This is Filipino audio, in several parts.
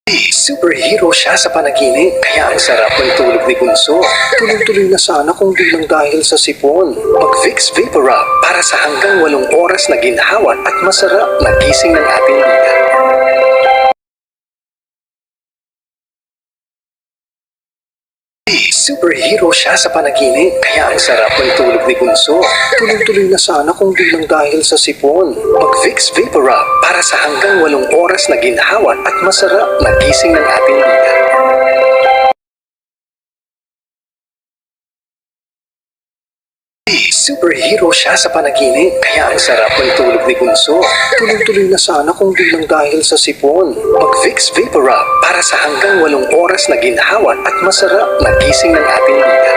Superhero siya sa panaginip, kaya ang sarap ng tulog ni Bunso. Tuloy-tuloy na sana kung di lang dahil sa sipon. Mag-Vicks VapoRub para sa hanggang 8 oras na ginhawa at masarap na gising ng ating liga. Superhero siya sa panaginip, kaya ang sarap ng tulog ni Bunso. Tuloy-tuloy na sana kung di lang dahil sa sipon. Mag-Vicks VapoRub para sa hanggang 8 oras na ginhawa at masarap na gising ng ating liga. Superhero siya sa panaginip, kaya ang sarap ng tulog ni Bunso. Tuloy-tuloy na sana kung di lang dahil sa sipon. Mag-Vicks VapoRub para sa hanggang 8 oras na ginhawa at masarap na gising ng ating liga.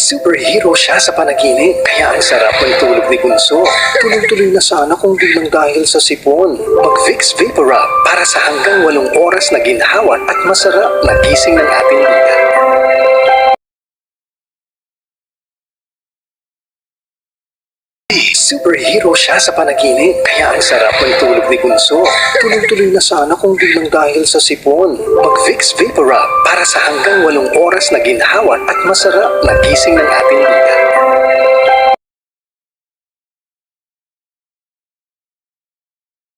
Superhero siya sa panaginip, kaya ang sarap ng tulog ni Bunso. Tuloy-tuloy na sana kung di lang dahil sa sipon. Mag-Vicks VapoRub para sa hanggang 8 oras na ginhawa at masarap na gising ng ating liga. Superhero siya sa panaginip, kaya ang sarap ng tulog ni Bunso. Tuloy-tuloy na sana kung di lang dahil sa sipon. Mag-Vicks VapoRub para sa hanggang 8 oras na ginhawa at masarap na gising ng ating liga.